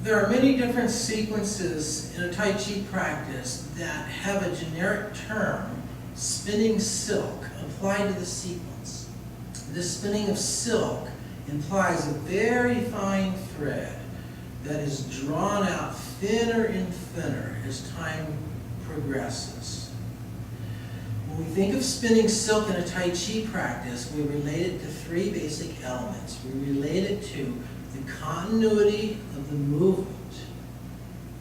There are many different sequences in a Tai Chi practice that have a generic term, spinning silk, applied to the sequence. This spinning of silk implies a very fine thread that is drawn out thinner and thinner as time progresses. When we think of spinning silk in a Tai Chi practice, we relate it to three basic elements. We relate it to the continuity of the movement.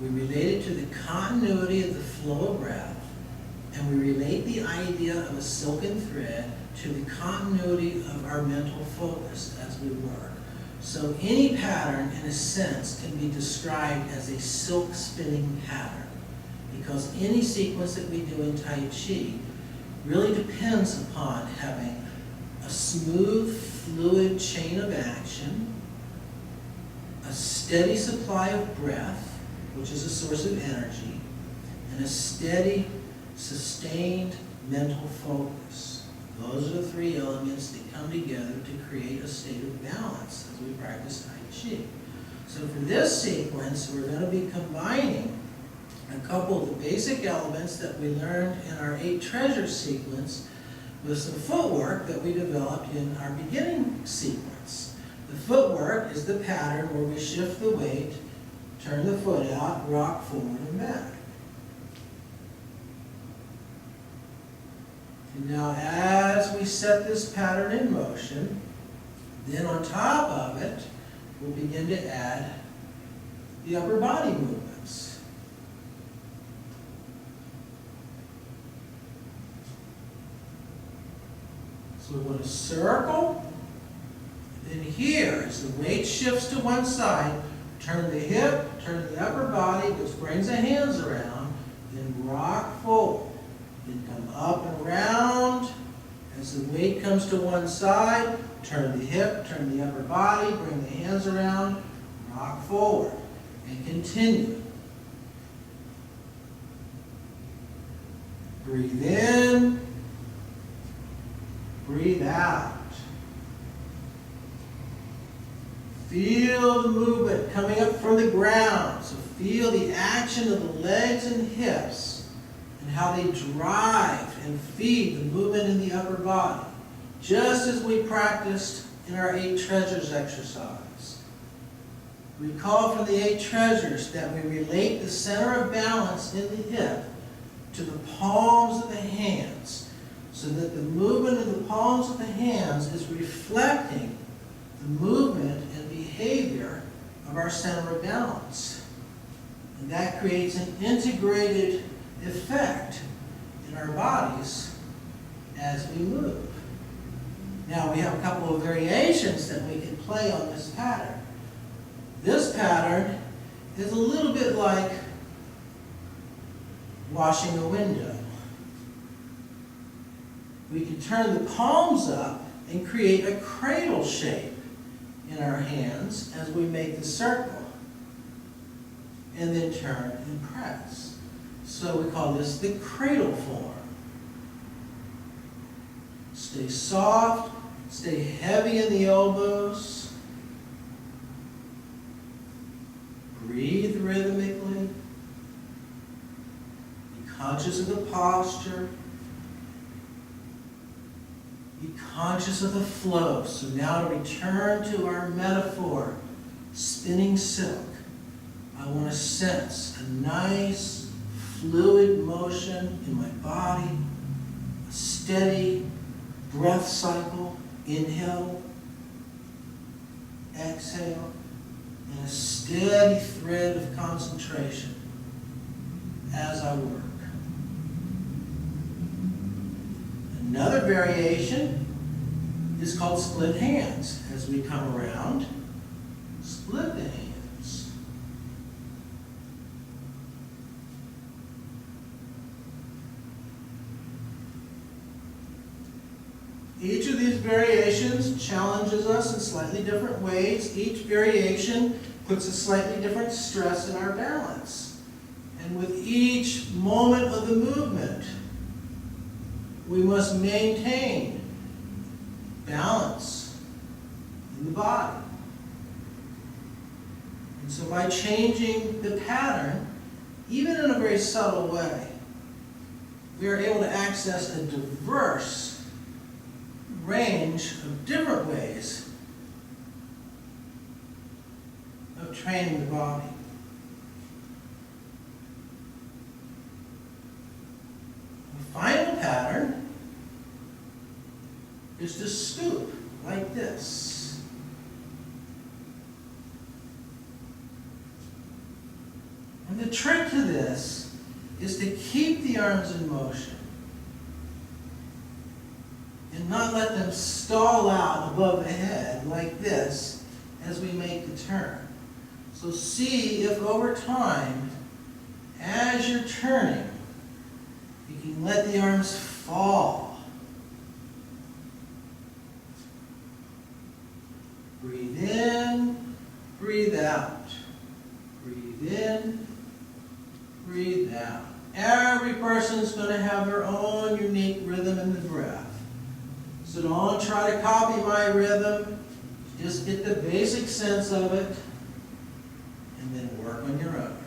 We relate it to the continuity of the flow of breath. And we relate the idea of a silken thread to the continuity of our mental focus as we work. So any pattern, in a sense, can be described as a silk spinning pattern, because any sequence that we do in Tai Chi really depends upon having a smooth, fluid chain of action, a steady supply of breath, which is a source of energy, and a steady, sustained mental focus. Those are the three elements that come together to create a state of balance as we practice Tai Chi. So for this sequence, we're going to be combining a couple of the basic elements that we learned in our 8 treasures sequence with some footwork that we developed in our beginning sequence. The footwork is the pattern where we shift the weight, turn the foot out, rock forward and back. And now as we set this pattern in motion, then on top of it, we'll begin to add the upper body movements. So we want to circle. Then here, as the weight shifts to one side, turn the hip, turn the upper body, which brings the hands around, then rock forward. Then come up and around. As the weight comes to one side, turn the hip, turn the upper body, bring the hands around, rock forward, and continue. Breathe in, breathe out. Feel the movement coming up from the ground. So feel the action of the legs and hips and how they drive and feed the movement in the upper body, just as we practiced in our 8 treasures exercise. Recall from the 8 treasures that we relate the center of balance in the hip to the palms of the hands, so that the movement of the palms of the hands is reflecting the movement and behavior of our center of balance. And that creates an integrated effect in our bodies as we move. Now we have a couple of variations that we can play on this pattern. This pattern is a little bit like washing a window. We can turn the palms up and create a cradle shape in our hands as we make the circle, and then turn and press. So we call this the cradle form. Stay soft, stay heavy in the elbows. Breathe rhythmically. Be conscious of the posture. Be conscious of the flow. So now to return to our metaphor, spinning silk, I want to sense a nice fluid motion in my body, a steady breath cycle, inhale, exhale, and a steady thread of concentration as I work. Another variation is called split hands. As we come around, split the hands. Each of these variations challenges us in slightly different ways. Each variation puts a slightly different stress in our balance. And with each moment of the movement, we must maintain balance in the body. And And so by changing the pattern, even in a very subtle way, we are able to access a diverse range of different ways of training the body. The final pattern is to stoop like this. And the trick to this is to keep the arms in motion and not let them stall out above the head like this as we make the turn. So see if over time, as you're turning, you can let the arms fall. Breathe in, breathe out. Breathe in, breathe out. Every person's going to have their own unique rhythm in the breath. So don't try to copy my rhythm. Just get the basic sense of it and then work on your own.